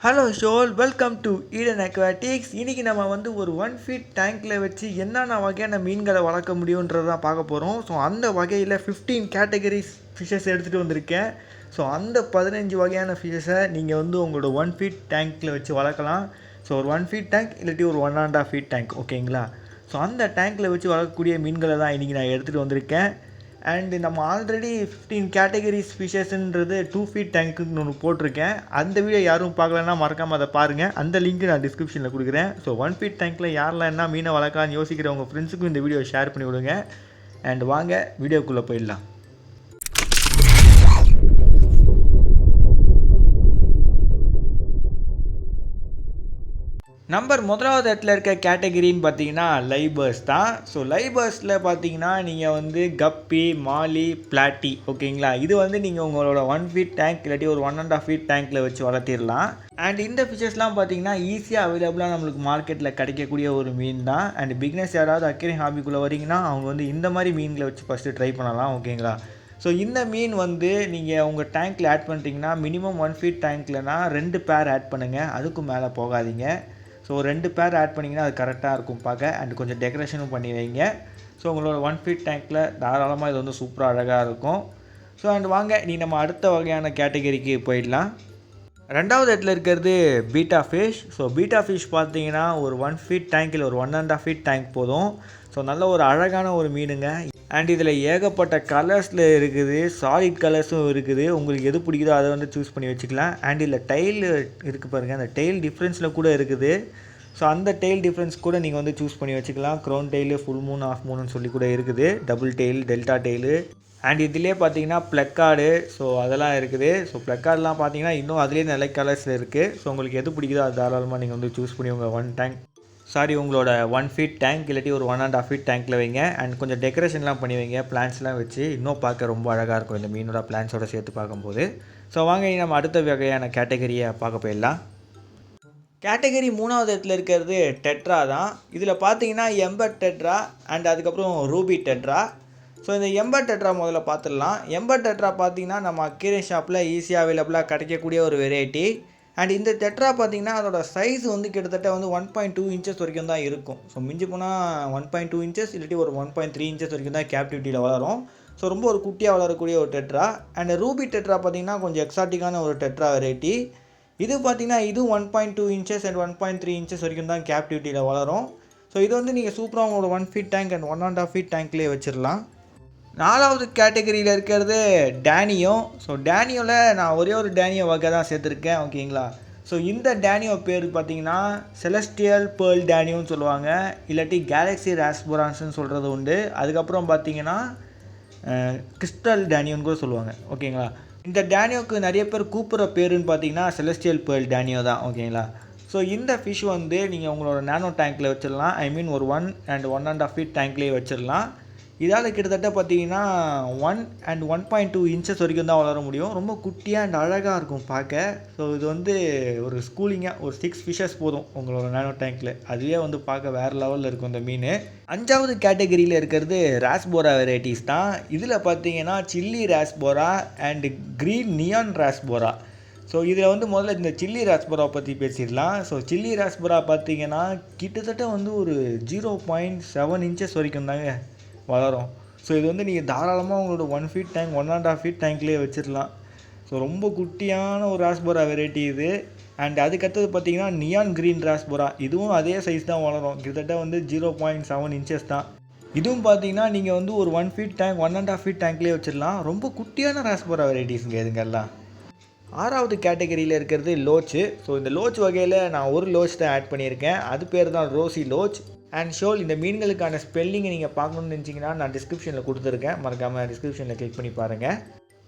Hello ஷோல், welcome to Eden Aquatics. இன்றைக்கி நம்ம வந்து ஒரு 1 ஃபீட் டேங்க்கில் வச்சு என்னென்ன வகையான மீன்களை வளர்க்க முடியுன்றது தான் பார்க்க போகிறோம். ஸோ அந்த வகையில் 15 கேட்டகரிஸ் ஃபிஷ்ஷஸ் எடுத்துகிட்டு வந்திருக்கேன். ஸோ அந்த 15 வகையான ஃபிஷ்ஷஸை நீங்கள் வந்து உங்களோட 1 ஃபீட் டேங்க்கில் வச்சு வளர்க்கலாம். ஸோ ஒரு 1 ஃபீட் டேங்க் இல்லாட்டி ஒரு 1.5 ஃபீட் டேங்க், ஓகேங்களா? ஸோ அந்த டேங்க்கில் வச்சு வளர்க்கக்கூடிய மீன்களை தான் இன்றைக்கி நான் எடுத்துகிட்டு வந்திருக்கேன். அண்டு நம்ம ஆல்ரெடி 15 கேட்டகரிஸ் ஃபிஷஸ்ன்றது 2 ஃபீட் டேங்க்குன்னு ஒன்று போட்டிருக்கேன். அந்த வீடியோ யாரும் பார்க்கலன்னா மறக்காமல் அதை பாருங்கள். அந்த லிங்க் நான் டிஸ்கிரிப்ஷனில் கொடுக்குறேன். ஸோ 1 ஃபீட் டேங்க்கில் யாரெல்லாம் என்ன மீனை வளர்க்கலான்னு யோசிக்கிற உங்கள் ஃப்ரெண்ட்ஸுக்கும் இந்த வீடியோ ஷேர் பண்ணி விடுங்க. அண்ட் வாங்க வீடியோக்குள்ளே போயிடலாம். முதலாவது இடத்துல இருக்க கேட்டகிரின்னு பார்த்தீங்கன்னா லைபர்ஸ் தான். ஸோ லைபர்ஸில் பார்த்தீங்கன்னா நீங்கள் வந்து கப்பி, மாலி, பிளாட்டி, ஓகேங்களா? இது வந்து நீங்கள் உங்களோட 1 ஃபீட் டேங்க் இல்லாட்டி ஒரு 1.5 ஃபீட் டேங்க்கில் வச்சு வளர்த்திடலாம். அண்ட் இந்த ஃபிஷஸ்லாம் பார்த்தீங்கன்னா ஈஸியாக அவைலபிளாக நம்மளுக்கு மார்க்கெட்டில் கிடைக்கக்கூடிய ஒரு மீன் தான். அண்ட் பிக்னஸ் யாராவது அக்வேரியம் ஹாபிக்குள்ளே வரீங்கன்னா அவங்க வந்து இந்த மாதிரி மீன்களை வச்சு ஃபஸ்ட்டு ட்ரை பண்ணலாம், ஓகேங்களா? ஸோ இந்த மீன் வந்து நீங்கள் உங்கள் டேங்க்கில் ஆட் பண்ணுறீங்கன்னா மினிமம் 1 ஃபீட் டேங்க்லனா 2 பேர் ஆட் பண்ணுங்கள், அதுக்கும் மேலே போகாதீங்க. ஸோ 2 பேர் ஆட் பண்ணிங்கன்னா அது கரெக்டாக இருக்கும் பார்க்க. அண்ட் கொஞ்சம் டெக்கரேஷனும் பண்ணி வைங்க. ஸோ உங்களோட 1 ஃபீட் டேங்க்கில் தாராளமாக இது வந்து சூப்பராக அழகாக இருக்கும். ஸோ அண்ட் வாங்க நம்ம அடுத்த வகையான கேட்டகரிக்கு போயிடலாம். ரெண்டாவது இடத்துல இருக்கிறது beta fish. So beta fish பார்த்தீங்கன்னா ஒரு 1 ஃபீட் டேங்க்கில் ஒரு 1.5 ஃபீட் டேங்க் போதும். ஸோ நல்ல ஒரு அழகான ஒரு மீனுங்க. அண்ட் இதில் ஏகப்பட்ட கலர்ஸில் இருக்குது, சாலிட் கலர்ஸும் இருக்குது. உங்களுக்கு எது பிடிக்குதோ அதை வந்து சூஸ் பண்ணி வச்சுக்கலாம். அண்ட் இதில் டெய்ல் இருக்குது பாருங்கள், அந்த டெய்ல் டிஃப்ரென்ஸில் கூட இருக்குது. ஸோ அந்த டெய்ல் டிஃப்ரென்ஸ் கூட நீங்கள் வந்து சூஸ் பண்ணி வச்சுக்கலாம். Crown tail, full moon, half மூணுன்னு சொல்லி கூட இருக்குது. Double tail, delta tail. And இதிலே பார்த்தீங்கன்னா ப்ளக்கார்டு, ஸோ அதெல்லாம் இருக்குது. ஸோ ப்ளக்கார்டெலாம் பார்த்தீங்கன்னா இன்னும் அதுலேயே நல்ல கலர்ஸில் இருக்குது. ஸோ உங்களுக்கு எது பிடிக்குதோ அது தாராளமாக நீங்கள் வந்து சூஸ் பண்ணி உங்களோட 1 ஃபீட் டேங்க் இல்லாட்டி ஒரு 1.5 ஃபீட் டேங்க்கில் வைங்க. அண்ட் கொஞ்சம் டெக்கரேஷன்லாம் பண்ணி வைங்க, பிளான்ஸ்லாம் வச்சு. இன்னும் பார்க்க ரொம்ப அழகாக இருக்கும் இந்த மீனோட பிளான்ஸோட சேர்த்து பார்க்கும்போது. ஸோ வாங்க நம்ம அடுத்த வகையான கேட்டகரியை பார்க்க போயிடலாம். கேட்டகரி 3வது இடத்துல இருக்கிறது டெட்ரா தான். இதில் பார்த்தீங்கன்னா எம்பர் டெட்ரா அண்ட் அதுக்கப்புறம் ரூபி டெட்ரா. ஸோ இந்த எம்பர் டெட்ரா முதல்ல பார்த்துடலாம். எம்பர் டெட்ரா பார்த்தீங்கன்னா நம்ம அக்வேரியம் ஷாப்பில் ஈஸியாக அவைலபிளாக கிடைக்கக்கூடிய ஒரு வெரைட்டி. அண்ட் இந்த டெட்ரா பார்த்தீங்கன்னா அதோட சைஸ் வந்து கிட்டத்தட்ட வந்து 1.2 இன்ச்சஸ் வரைக்கும் தான் இருக்கும். ஸோ மிஞ்சி போனால் 1.2 இன்ச்சஸ் இல்லாட்டி ஒரு 1.3 இன்ச்சஸ் வரைக்கும் தான் கேப்டிவிட்டியில் வளரும். ஸோ ரொம்ப ஒரு குட்டியாக வளரக்கூடிய ஒரு டெட்ரா. அண்ட் ரூபி டெட்ரா பார்த்தீங்கன்னா கொஞ்சம் எக்ஸாட்டிக்கான ஒரு டெட்ரா வெரைட்டி. இது பார்த்தீங்கன்னா இது 1.2 இன்ச்சஸ் அண்ட் 1.3 இன்ச்சஸ் வரைக்கும் தான் கேப்டிவிட்டியில் வளரும். ஸோ இது வந்து நீங்கள் சூப்பராக உங்களோட 1 ஃபீட் டேங்க் அண்ட் 1.5 ஃபீட் டேங்க்லேயே வச்சிடலாம். 4வது கேட்டகரியில் இருக்கிறது டேனியோ. ஸோ டேனியோவில் நான் ஒரே ஒரு டேனியோ வகை தான் சேர்த்துருக்கேன், ஓகேங்களா? ஸோ இந்த டேனியோ பேர் பார்த்தீங்கன்னா செலஸ்டியல் பேர்ல் டேனியோன்னு சொல்லுவாங்க, இல்லாட்டி கேலக்ஸி ராஸ்போரான்ஸ்னு சொல்கிறது உண்டு. அதுக்கப்புறம் பார்த்தீங்கன்னா கிறிஸ்டல் டேனியோன்னு கூட சொல்லுவாங்க, ஓகேங்களா? இந்த டேனியோக்கு நிறைய பேர் கூப்பிட்ற பேருன்னு பார்த்தீங்கன்னா செலஸ்டியல் பேர்ல் டேனியோ தான், ஓகேங்களா? ஸோ இந்த ஃபிஷ் வந்து நீங்கள் உங்களோட நேனோ டேங்க்கில் வச்சிடலாம். ஐ மீன் ஒரு 1 அண்ட் 1.5 ஃபீட் டேங்க்லேயே வச்சிடலாம். இதால் கிட்டத்தட்ட பார்த்தீங்கன்னா 1 அண்ட் 1.2 இன்ச்சஸ் வரைக்கும் தான் வளர முடியும். ரொம்ப குட்டியாக அண்ட் அழகாக இருக்கும் பார்க்க. ஸோ இது வந்து ஒரு ஸ்கூலிங்காக ஒரு 6 ஃபிஷஸ் போதும் உங்களோட நேனோ டேங்க்கில். அதுவே வந்து பார்க்க வேறு லெவலில் இருக்கும் இந்த மீன். 5வது கேட்டகரியில் இருக்கிறது ராஸ்போரா வெரைட்டிஸ் தான். இதில் பார்த்தீங்கன்னா chilli rasbora and green neon rasbora. So இதில் வந்து முதல்ல இந்த சில்லி ராஸ்போரா பற்றி பேசிடலாம். ஸோ சில்லி ராஸ்போரா பார்த்தீங்கன்னா கிட்டத்தட்ட வந்து ஒரு 0.7 இன்ச்சஸ் வரைக்கும் தாங்க வளரும். ஸோ இது வந்து நீங்கள் தாராளமாக உங்களோட 1 ஃபீட் டேங்க் 1.5 ஃபீட் டேங்க்லேயே வச்சிடலாம். ஸோ ரொம்ப குட்டியான ஒரு ராஸ்போரா வெரைட்டி இது. அண்ட் அதுக்கடுத்தது பார்த்தீங்கன்னா நியான் க்ரீன் ராஸ்போரா. இதுவும் அதே சைஸ் தான் வளரும், கிட்டத்தட்ட வந்து 0.7 இன்ச்சஸ் தான். இதுவும் பார்த்தீங்கன்னா நீங்கள் வந்து ஒரு 1 ஃபீட் டேங்க் 1.5 ஃபீட் டேங்க்லேயே வச்சிடலாம். ரொம்ப குட்டியான ராஸ்போரா வெரைட்டிஸுங்க இதுங்கெல்லாம். 6வது கேட்டகரியில் இருக்கிறது லோச்சு. ஸோ இந்த லோச் வகையில் நான் ஒரு லோச் தான் ஆட் பண்ணியிருக்கேன். அது பேர் தான் ரோசி லோச். அண்ட் ஷோல் இந்த மீன்களுக்கான ஸ்பெல்லிங்கை நீங்கள் பார்க்கணுன்னு நினச்சிங்கன்னா நான் டிஸ்கிரிப்ஷனில் கொடுத்துருக்கேன், மறக்காமல் டிஸ்கிரிப்ஷனில் கிளிக் பண்ணி பாருங்கள்.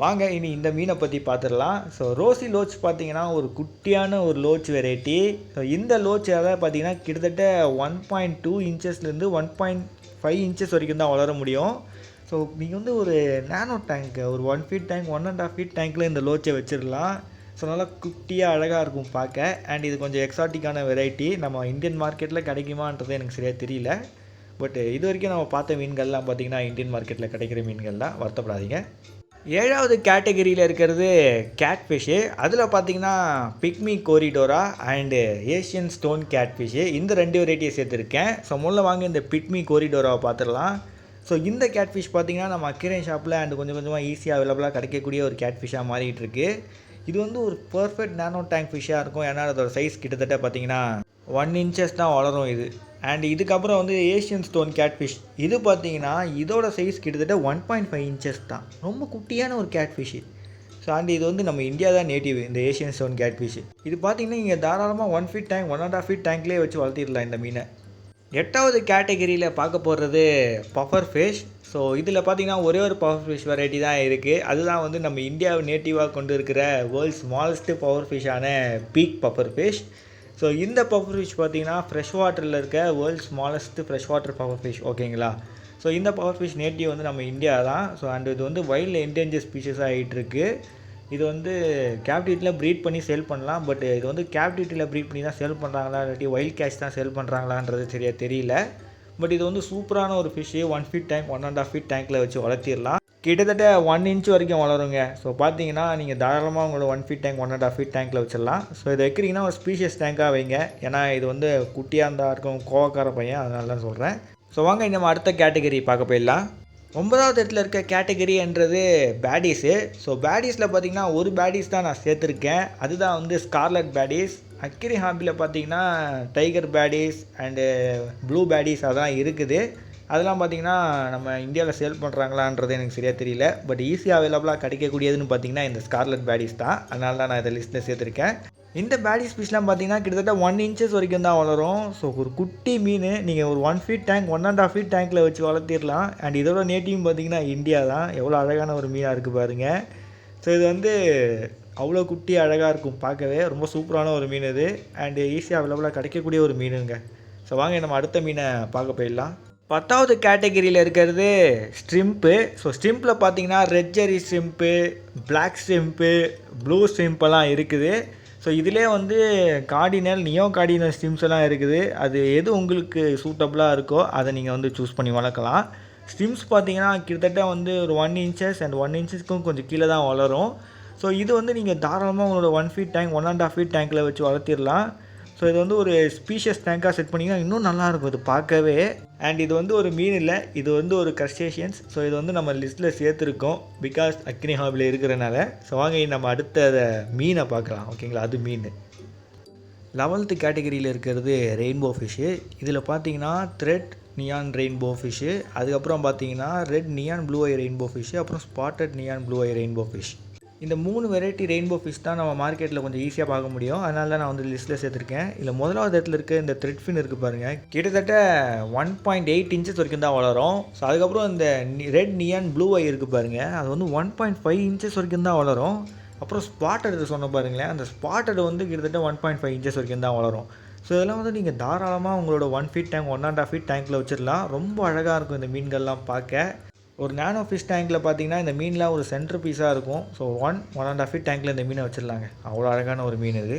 வாங்க இந்த மீனை பற்றி பார்த்துடலாம். ஸோ ரோசி லோச் பார்த்தீங்கன்னா ஒரு குட்டியான ஒரு லோச் வெரைட்டி. ஸோ இந்த லோச்சால் பார்த்தீங்கன்னா கிட்டத்தட்ட 1.2 இன்ச்சஸ்லேருந்து 1.5 இன்ச்சஸ் வரைக்கும் தான் வளர முடியும். ஸோ நீங்கள் வந்து ஒரு நேனோ டேங்க் ஒரு 1 ஃபீட் டேங்க் 1.5 ஃபீட் டேங்க்கில் இந்த லோச்சை வச்சிடலாம். ஸோ நல்லா குட்டியாக அழகாக இருக்கும் பார்க்க. அண்ட் இது கொஞ்சம் எக்ஸாட்டிக்கான வெரைட்டி. நம்ம இந்தியன் மார்க்கெட்டில் கிடைக்குமான்றது எனக்கு சரியாக தெரியல. பட் இது வரைக்கும் நம்ம பார்த்த மீன்கள்லாம் பார்த்திங்கன்னா இந்தியன் மார்க்கெட்டில் கிடைக்கிற மீன்கள் தான், வருத்தப்படாதீங்க. ஏழாவது கேட்டகரியில் இருக்கிறது கேட்ஃபிஷ்ஷு. அதில் பார்த்தீங்கன்னா PickMe கோரிடோரா and Asian stone catfish, இந்த 2 வெரைட்டியை சேர்த்துருக்கேன். ஸோ முதல்ல வாங்க இந்த பிக்மி கோரிடோராவை பார்த்துடலாம். ஸோ இந்த கேட்ஃபிஷ் பார்த்தீங்கன்னா நம்ம அக்வேரியம் ஷாப்பில் அண்ட் கொஞ்சம் கொஞ்சமாக ஈஸியாக அவைலபிளாக கிடைக்கக்கூடிய ஒரு கேட்ஃபிஷ்ஷாக மாறிட்டு இருக்கு. இது வந்து ஒரு பர்ஃபெக்ட் நானோ டேங்க் ஃபிஷ்ஷாக இருக்கும். ஏன்னா அதோட சைஸ் கிட்டத்தட்ட பார்த்தீங்கன்னா 1 இன்ச்சஸ் தான் வளரும் இது. அண்ட் இதுக்கப்புறம் வந்து ஏஷியன் ஸ்டோன் கேட்ஃபிஷ், இது பார்த்தீங்கன்னா இதோட சைஸ் கிட்டத்தட்ட 1.5 இன்ச்சஸ் தான். ரொம்ப குட்டியான ஒரு கேட்ஃபிஷ்ஷு. ஸோ அண்ட் இது வந்து நம்ம இந்தியா தான் நேட்டிவ் இந்த ஏஷியன் ஸ்டோன் கேட்ஃபிஷ். இது பார்த்தீங்கன்னா இங்கே தாராளமாக 1 ஃபீட் டேங்க் 1.5 ஃபீட் டேங்க்லேயே வச்சு வளர்த்திடலாம் இந்த மீனை. எட்டாவது கேட்டகரியில் பார்க்க போகிறது பஃபர் ஃபிஷ். ஸோ இதில் பார்த்தீங்கன்னா ஒரே ஒரு பஃபர் ஃபிஷ் வெரைட்டி தான் இருக்குது. அதுதான் வந்து நம்ம இந்தியாவை நேட்டிவாக கொண்டு இருக்கிற வேர்ல்ட்ஸ் ஸ்மாலஸ்ட்டு பஃபர் ஃபிஷ்ஷான பீக் பஃபர் ஃபிஷ். ஸோ இந்த பஃபர் ஃபிஷ் பார்த்தீங்கன்னா ஃப்ரெஷ் வாட்டரில் இருக்க world's smallest fresh water puffer fish, ஓகேங்களா. ஸோ இந்த பஃபர் ஃபிஷ் நேட்டிவ் வந்து நம்ம இந்தியா தான். ஸோ அண்ட் இது வந்து வைல்டில் என்டேஞ்சர் ஸ்பீஷஸாக ஆகிட்டுருக்கு. இது வந்து கேப்டிவிட்டியில் ப்ரீட் பண்ணி சேல் பண்ணலாம். பட் இது வந்து கேப்டிவிட்டியில் ப்ரீட் பண்ணி தான் சேல் பண்ணுறாங்களா இல்லாட்டி வைல்ட் கேஷ் தான் சேல் பண்ணுறாங்களான்றது சரியாக தெரியல. பட் இது வந்து சூப்பரான ஒரு ஃபிஷ்ஷு. 1 ஃபீட் டேங்க் 1.5 ஃபீட் டேங்க்கில் வச்சு வளர்த்திடலாம். கிட்டத்தட்ட 1 இன்ச் வரைக்கும் வளருங்க. ஸோ பார்த்தீங்கன்னா நீங்கள் தாராளமாக உங்களோட 1 ஃபீட் டேங்க் 1.5 ஃபீட் டேங்க்கில் வச்சிடலாம். ஸோ இதை வைக்கிறீங்கன்னா ஒரு ஸ்பீஷியஸ் டேங்காக வைங்க. ஏன்னா இது வந்து குட்டியாக இருந்தால் இருக்கும் கோவக்கார பையன், அதனால தான் சொல்கிறேன். ஸோ வாங்க நம்ம அடுத்த கேட்டகரி பார்க்க போயிடலாம். 9வது இடத்துல இருக்க கேட்டகரின்றது பேடிஸு. ஸோ பேடிஸில் பார்த்தீங்கன்னா ஒரு பேடிஸ் தான் நான் சேர்த்துருக்கேன். அதுதான் வந்து ஸ்கார்லட் பேடிஸ். அக்வேரியம் ஹாபியில் பார்த்தீங்கன்னா டைகர் பேடிஸ் அண்டு ப்ளூ பேடிஸ் அதெல்லாம் இருக்குது. அதெல்லாம் பார்த்தீங்கன்னா நம்ம இந்தியாவில் சேல் பண்ணுறாங்களான்றது எனக்கு சரியாக தெரியல. பட் ஈஸியாக அவைலபிளாக கிடைக்கக்கூடியதுன்னு பார்த்தீங்கன்னா இந்த ஸ்கார்லட் பேடிஸ் தான். அதனால தான் நான் இதை லிஸ்ட்டில் சேர்த்துருக்கேன். இந்த பேடிஸ் ஃபிஷ்லாம் பார்த்தீங்கன்னா கிட்டத்தட்ட 1 இன்ச்சஸ் வரைக்கும் தான் வளரும். ஸோ ஒரு குட்டி மீன் நீங்கள் ஒரு 1 ஃபீட் டேங்க் 1.5 ஃபீட் டேங்க்கில் வச்சு வளர்த்திடலாம். அண்ட் இதோட நேட்டிவ் பார்த்தீங்கன்னா இந்தியா தான். எவ்வளோ அழகான ஒரு மீனாக இருக்குது பாருங்கள். ஸோ இது வந்து அவ்வளோ குட்டி அழகாக இருக்கும் பார்க்கவே. ரொம்ப சூப்பரான ஒரு மீன் இது. அண்டு ஈஸியாக அவைலபிளாக கிடைக்கக்கூடிய ஒரு மீனுங்க. ஸோ வாங்க நம்ம அடுத்த மீனை பார்க்க போயிடலாம். 10வது கேட்டகரியில் இருக்கிறது ஸ்ட்ரிம்ப்பு. ஸோ ஸ்ட்ரிம்பில் பார்த்தீங்கன்னா ரெட் ஜெரி ஸ்ட்ரிம்ப்பு, பிளாக் ஸ்ட்ரிம்ப்பு, ப்ளூ ஸ்ட்ரிம்ப்பெல்லாம் இருக்குது. ஸோ இதிலே வந்து கார்டினல், நியோ கார்டினல் ஸ்ட்ரிம்ஸ் எல்லாம் இருக்குது. அது எது உங்களுக்கு சூட்டபுளாக இருக்கோ அதை நீங்கள் வந்து சூஸ் பண்ணி வளர்க்கலாம். ஸ்ட்ரிம்ஸ் பார்த்தீங்கன்னா கிட்டத்தட்ட வந்து ஒரு 1 இன்ச்சஸ் அண்ட் 1 இன்ச்சஸ்க்கும் கொஞ்சம் கீழே தான் வளரும். ஸோ இது வந்து நீங்கள் தாராளமாக உங்களோட 1 ஃபீட் டேங்க் 1.5 ஃபீட் டேங்க்கில் வச்சு வளர்த்திடலாம். ஸோ இது வந்து ஒரு ஸ்பீஷியஸ் டேங்காக செட் பண்ணிங்கன்னா இன்னும் நல்லாயிருக்கும் இது பார்க்கவே. அண்ட் இது வந்து ஒரு மீன் இல்லை, இது வந்து ஒரு கஸ்டேஷியன்ஸ். ஸோ இது வந்து நம்ம லிஸ்ட்டில் சேர்த்துருக்கோம் பிகாஸ் அக்னி ஹாபியில் இருக்கிறனால. ஸோ வாங்க நம்ம அடுத்த மீனை பார்க்கலாம், ஓகேங்களா. அது மீன் 11th கேட்டகரியில் இருக்கிறது ரெயின்போ ஃபிஷ்ஷு. இதில் பார்த்தீங்கன்னா த்ரெட் நியான் ரெயின்போ ஃபிஷ்ஷு, அதுக்கப்புறம் பார்த்தீங்கன்னா ரெட் நியான் ப்ளூ ஐ ரெயின்போ ஃபிஷ்ஷு, அப்புறம் ஸ்பாட்டட் நியான் ப்ளூ ஐ ரெயின்போ ஃபிஷ். இந்த 3 வெரைட்டி ரெயின்போ ஃபிஷ் தான் நம்ம மார்க்கெட்டில் கொஞ்சம் ஈஸியாக பார்க்க முடியும். அதனால தான் நான் வந்து லிஸ்ட்டில் சேர்த்துருக்கேன். இல்லை முதலாவது இடத்துல இருக்க இந்த த்ரெட் ஃபின் இருக்குது பாருங்கள், கிட்டத்தட்ட 1.8 இன்ச்சஸ் வரைக்கும் தான் வளரும். ஸோ அதுக்கப்புறம் இந்த ரெட் நியான் ப்ளூ ஐ இருக்குது பாருங்கள், அது வந்து 1.5 இன்ச்சஸ் வரைக்கும் தான் வளரும். அப்புறம் ஸ்பாட்டட் சொன்ன பாருங்களேன், அந்த ஸ்பாட்டட் வந்து கிட்டத்தட்ட 1.5 இன்ச்சஸ் வரைக்கும் தான் வளரும். ஸோ இதெல்லாம் வந்து நீங்கள் தாராளமாக உங்களோட 1 ஃபீட் டேங்க் 1.5 ஃபீட் டேங்க்கில் வச்சிடலாம். ரொம்ப அழகாக இருக்கும் இந்த மீன்கள்லாம் பார்க்க. ஒரு நேனோ ஃபிஷ் டேங்க்கில் பார்த்தீங்கன்னா இந்த மீன்லாம் ஒரு சென்டர் பீஸாக இருக்கும். ஸோ 1.5 ஃபீட் டேங்க்கில் இந்த மீனை வச்சிடலாங்க. அவ்வளோ அழகான ஒரு மீன் இது.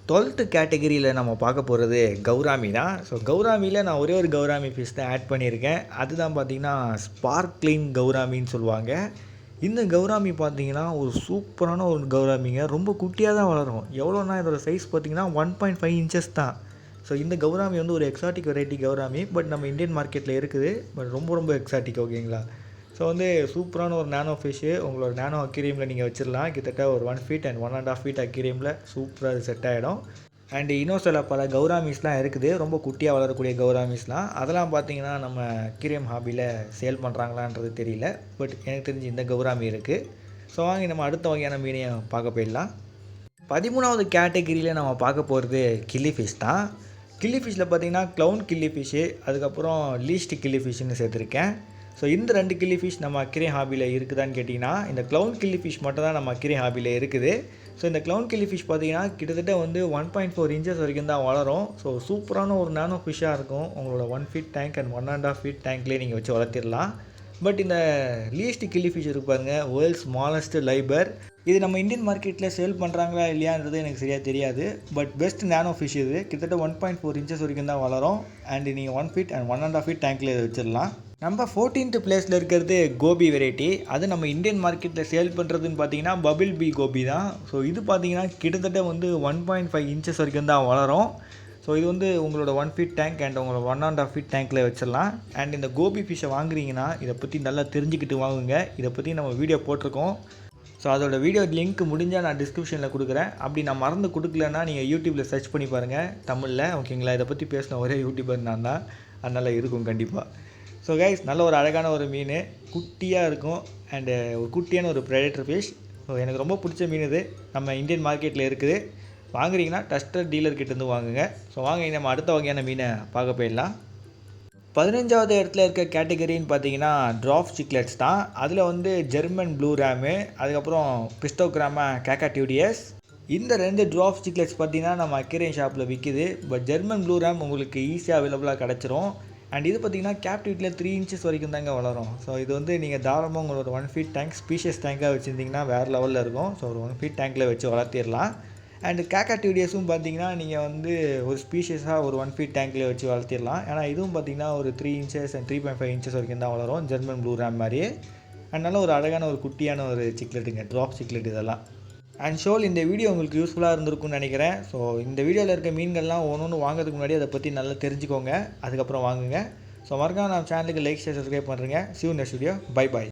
12th கேட்டகரியில் நம்ம பார்க்க போகிறது கௌராமி தான். ஸோ கௌராமியில் நான் ஒரே ஒரு கௌராமி ஃபிஷ் தான் ஆட் பண்ணியிருக்கேன். அதுதான் பார்த்தீங்கன்னா ஸ்பார்க்லிங் கௌராமின்னு சொல்லுவாங்க. இந்த கௌராமி பார்த்தீங்கன்னா ஒரு சூப்பரான ஒரு கௌராமிங்க. ரொம்ப குட்டியாக தான் வளரும். எவ்வளோனா இதோட சைஸ் பார்த்தீங்கன்னா 1.5 இன்ச்சஸ் தான். ஸோ இந்த கௌராமி வந்து ஒரு எக்ஸாட்டிக் வெரைட்டி கௌராமி. பட் நம்ம இந்தியன் மார்க்கெட்டில் இருக்குது. பட் ரொம்ப எக்ஸாட்டிக், ஓகேங்களா. ஸோ வந்து சூப்பரான ஒரு நேனோ ஃபிஷ்ஷு. உங்களோட நேனோ அக்வேரியமில் நீங்கள் வச்சிடலாம். கிட்டத்தட்ட ஒரு 1 ஃபீட் அண்ட் 1.5 ஃபீட் அக்வேரியமில் சூப்பராக அது செட் ஆகிடும். அண்ட் இன்னும் சில பல கௌராமிஸ்லாம் இருக்குது, ரொம்ப குட்டியாக வளரக்கூடிய கௌராமிஸ்லாம். அதெல்லாம் பார்த்தீங்கன்னா நம்ம அக்வேரியம் ஹாபியில் சேல் பண்ணுறாங்களான்றது தெரியல. பட் எனக்கு தெரிஞ்சு இந்த கௌராமி இருக்குது. ஸோ வாங்கி நம்ம அடுத்த வகையான மீனையை பார்க்க போயிடலாம். 13வது கேட்டகரியில் நம்ம பார்க்க போகிறது கில்லி ஃபிஷ் தான். கில்லி ஃபிஷ்ஷில் பார்த்தீங்கன்னா க்ளவுன் கில்லி ஃபிஷ்ஷு, அதுக்கப்புறம் லீஸ்ட் கில்லி ஃபிஷ்ஷுன்னு சேர்த்துருக்கேன். ஸோ இந்த 2 கில்லி ஃபிஷ் நம்ம அக்வேரியம் ஹாபியில் இருக்குதான்னு கேட்டிங்கன்னா இந்த க்ளவுன் கில்லி ஃபிஷ் மட்டும் தான் நம்ம அக்வேரியம் ஹாபியில் இருக்குது. ஸோ இந்த க்ளவுன் கில்லி ஃபிஷ் பார்த்தீங்கன்னா கிட்டத்தட்ட வந்து 1.4 இன்ச்சஸ் வரைக்கும் தான் வளரும். ஸோ சூப்பரான ஒரு நானோ ஃபிஷ்ஷாக இருக்கும். உங்களோட 1 ஃபீட் டேங்க் அண்ட் 1.5 ஃபீட் டேங்க்லேயே நீங்கள் வச்சு வளர்த்திடலாம். பட் இந்த லீஸ்ட் கில்லி ஃபிஷ் இருக்கு பாருங்க, வேர்ல்ட்ஸ் ஸ்மாலஸ்ட் லைபர். இது நம்ம இந்தியன் மார்க்கெட்டில் சேல் பண்ணுறாங்களா இல்லையான்றது எனக்கு சரியாக தெரியாது. பட் பெஸ்ட் நேனோ ஃபிஷ் இது. கிட்டத்தட்ட 1.4 இன்ச்சஸ் வரைக்கும் தான் வளரும். அண்ட் நீங்கள் 1 ஃபீட் அண்ட் 1.5 ஃபீட் டேங்க்கில் இதை வச்சிடலாம். நம்ம 14th பிளேஸில் இருக்கிறது கோபி வெரைட்டி. அது நம்ம இந்தியன் மார்க்கெட்டில் சேல் பண்ணுறதுன்னு பார்த்தீங்கன்னா பபிள் பி கோபி தான். ஸோ இது பார்த்தீங்கன்னா கிட்டத்தட்ட வந்து 1.5 இன்ச்சஸ் வரைக்கும் தான் வளரும். ஸோ இது வந்து உங்களோட 1 ஃபீட் டேங்க் அண்ட் உங்களோட 1.5 ஃபீட் டேங்க்கில் வச்சிடலாம். அண்ட் இந்த கோபி ஃபிஷ்ஷை வாங்குறீங்கன்னா இதை பற்றி நல்லா தெரிஞ்சுக்கிட்டு வாங்குங்க. இதை பற்றி நம்ம வீடியோ போட்டிருக்கோம். ஸோ அதோட வீடியோ லிங்க் முடிஞ்சால் நான் டிஸ்கிரிப்ஷனில் கொடுக்குறேன். அப்படி நான் மறந்து கொடுக்கலன்னா நீங்கள் யூடியூப்பில் சர்ச் பண்ணி பாருங்கள் தமிழில், ஓகேங்களா. இதை பற்றி பேசின ஒரே யூடியூபர் நான் தான், அதனால் இருக்கும் கண்டிப்பாக. ஸோ கைஸ், நல்ல ஒரு அழகான ஒரு மீன், குட்டியாக இருக்கும் அண்டு ஒரு குட்டியான ஒரு ப்ரெடேட்டர் ஃபிஷ். ஸோ எனக்கு ரொம்ப பிடிச்ச மீன் இது. நம்ம இந்தியன் மார்க்கெட்டில் இருக்குது. வாங்குறீங்கன்னா டஸ்டர் டீலர்கிட்டேருந்து வாங்குங்க. ஸோ வாங்க நம்ம அடுத்த வகையான மீனை பார்க்க போயிடலாம். 15வது இடத்துல இருக்க கேட்டகரின்னு பார்த்தீங்கன்னா ட்ராப் சிக்லெட்ஸ் தான். அதில் வந்து ஜெர்மன் ப்ளூ ரேமு, அதுக்கப்புறம் பிஸ்டோகிராமா கேக்காடியூடியஸ். இந்த 2 ட்ராப் சிக்லெட்ஸ் பார்த்தீங்கன்னா நம்ம அக்வேரியம் ஷாப்பில் விற்கிது. பட் ஜெர்மன் ப்ளூ ரேம் உங்களுக்கு ஈஸியாக அவைலபிளாக கிடச்சிரும். அண்ட் இது பார்த்தீங்கன்னா கேப்டிவிட்டியில் 3 இன்ச்சஸ் வரைக்கும் தாங்க வளரும். ஸோ இது வந்து நீங்கள் தாராளமாக உங்களோட 1 ஃபீட் டேங்க் ஸ்பீஷியஸ் டேங்காக வச்சுருந்தீங்கன்னா வேறு லெவலில் இருக்கும். ஸோ ஒரு 1 ஃபீட் டேங்க்கில் வச்சு வளர்த்திடலாம். அண்ட் கேக்காடியூடியஸும் பார்த்தீங்கன்னா நீங்கள் வந்து ஒரு ஸ்பீஷியஸாக ஒரு 1 ஃபீட் டேங்க்கில் வச்சு வளர்த்திடலாம். ஏன்னா இதுவும் பார்த்தீங்கன்னா ஒரு 3 இன்ச்சஸ் அண்ட் 3.5 இன்ச்சஸ் வரைக்கும் தான் வளரும், ஜெர்மன் ப்ளூ ரேம் மாதிரி. அதனால ஒரு அழகான ஒரு குட்டியான ஒரு சிக்லெட்டுங்க, ட்ராப் சிக்லெட் இதெல்லாம். அண்ட் ஷோல் இந்த வீடியோ உங்களுக்கு யூஸ்ஃபுல்லாக இருந்திருக்கும்னு நினைக்கிறேன். ஸோ இந்த வீடியோவில் இருக்க மீன்கள்லாம் ஒன்று வாங்குறதுக்கு முன்னாடி அதை பற்றி நல்லா தெரிஞ்சுக்கோங்க, அதுக்கப்புறம் வாங்குங்க. ஸோ மறக்காம நம்ம சேனலுக்கு லைக் ஷேர் சப்ஸ்கிரைப் பண்ணுறேங்க. See you next video. Bye bye.